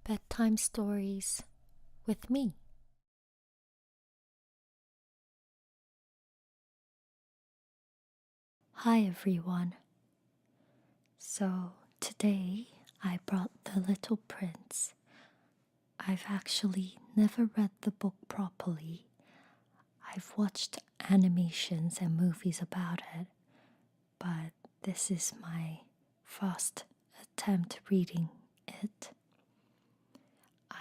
Bedtime stories with me. Hi everyone. So today I brought The Little Prince. I've actually never read the book properly. I've watched animations and movies about it, but this is my first attempt reading it.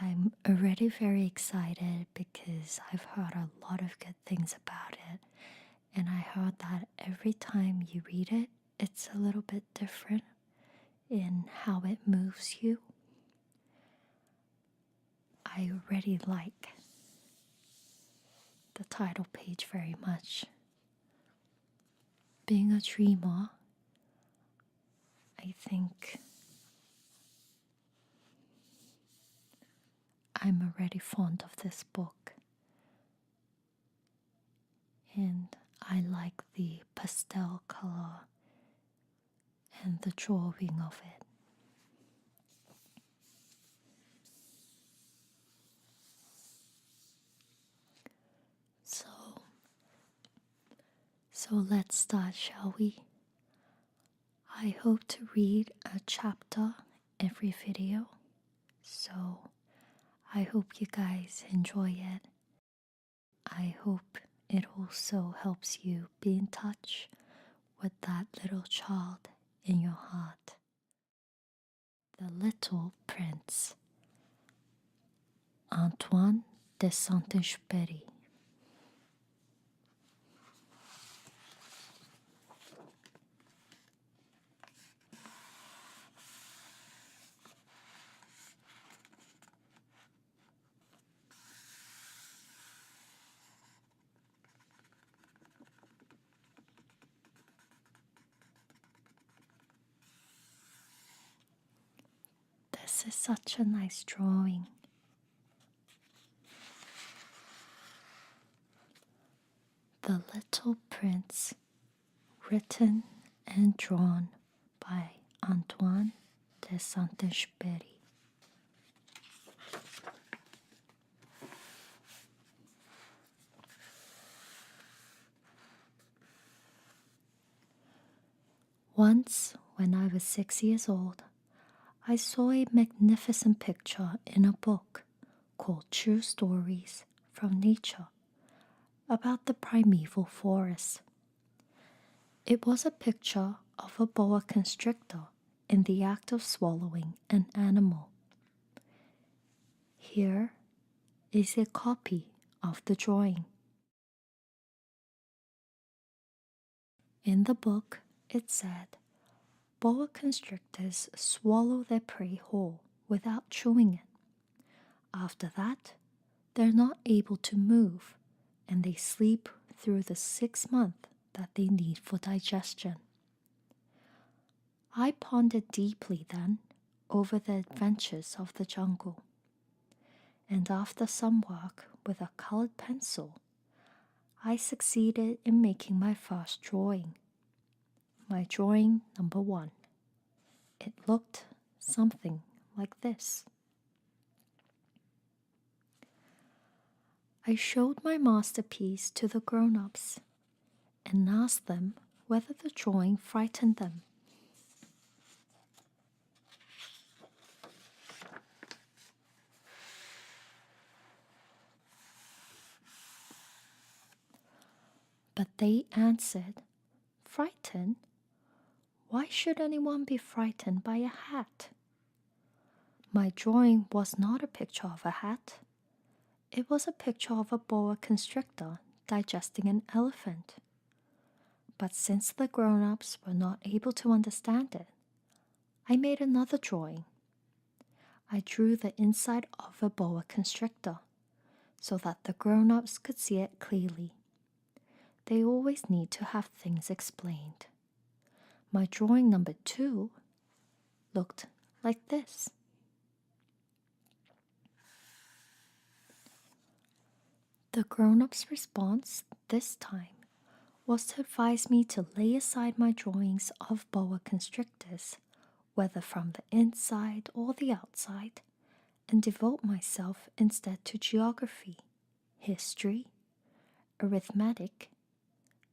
I'm already very excited because I've heard a lot of good things about it, and I heard that every time you read it, it's a little bit different in how it moves you. I already like the title page very much. Being a dreamer, I think I'm already fond of this book, and I like the pastel color and the drawing of it. So let's start, shall we? I hope to read a chapter every video, so I hope you guys enjoy it. I hope it also helps you be in touch with that little child in your heart. The Little Prince, Antoine de Saint-Exupéry. This is such a nice drawing. The Little Prince, written and drawn by Antoine de Saint-Exupéry. Once, when I was 6 years old, I saw a magnificent picture in a book called True Stories from Nature about the primeval forest. It was a picture of a boa constrictor in the act of swallowing an animal. Here is a copy of the drawing. In the book, it said, boa constrictors swallow their prey whole without chewing it. After that, they're not able to move, and they sleep through the 6 months that they need for digestion. I pondered deeply then over the adventures of the jungle, and after some work with a colored pencil, I succeeded in making my first drawing. My drawing number 1. It looked something like this. I showed my masterpiece to the grown-ups and asked them whether the drawing frightened them. But they answered, frightened? Why should anyone be frightened by a hat? My drawing was not a picture of a hat. It was a picture of a boa constrictor digesting an elephant. But since the grown-ups were not able to understand it, I made another drawing. I drew the inside of a boa constrictor so that the grown-ups could see it clearly. They always need to have things explained. My drawing number 2 looked like this. The grown-up's response this time was to advise me to lay aside my drawings of boa constrictors, whether from the inside or the outside, and devote myself instead to geography, history, arithmetic,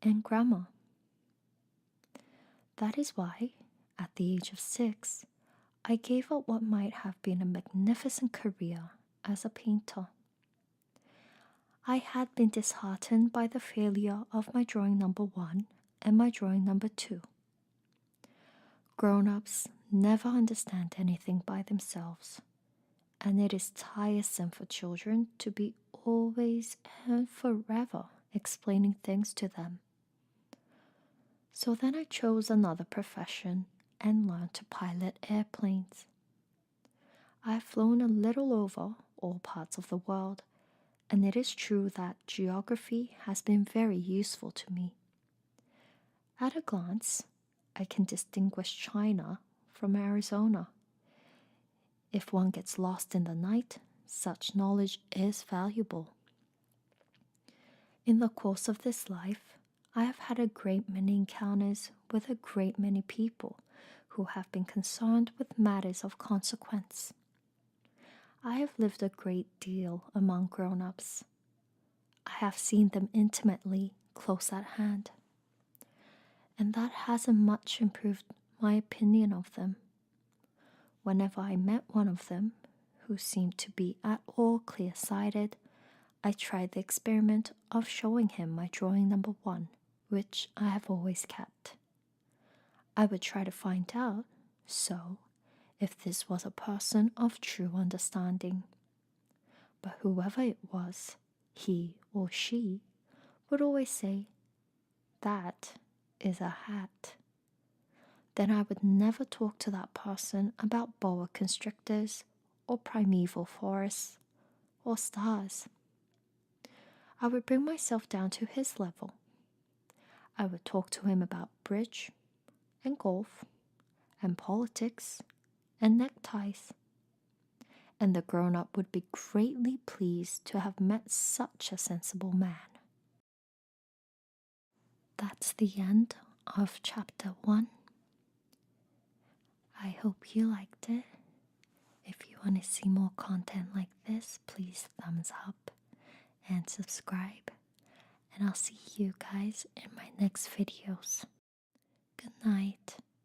and grammar. That is why, at the age of 6, I gave up what might have been a magnificent career as a painter. I had been disheartened by the failure of my drawing number 1 and my drawing number 2. Grown-ups never understand anything by themselves, and it is tiresome for children to be always and forever explaining things to them. So then I chose another profession and learned to pilot airplanes. I've flown a little over all parts of the world, and it is true that geography has been very useful to me. At a glance, I can distinguish China from Arizona. If one gets lost in the night, such knowledge is valuable. In the course of this life, I have had a great many encounters with a great many people who have been concerned with matters of consequence. I have lived a great deal among grown-ups. I have seen them intimately, close at hand, and that hasn't much improved my opinion of them. Whenever I met one of them, who seemed to be at all clear-sighted, I tried the experiment of showing him my drawing number 1, which I have always kept. I would try to find out, if this was a person of true understanding. But whoever it was, he or she, would always say, "That is a hat." Then I would never talk to that person about boa constrictors or primeval forests or stars. I would bring myself down to his level. I would talk to him about bridge and golf and politics and neckties. And the grown-up would be greatly pleased to have met such a sensible man. That's the end of chapter 1. I hope you liked it. If you want to see more content like this, please thumbs up and subscribe. And I'll see you guys in my next videos. Good night.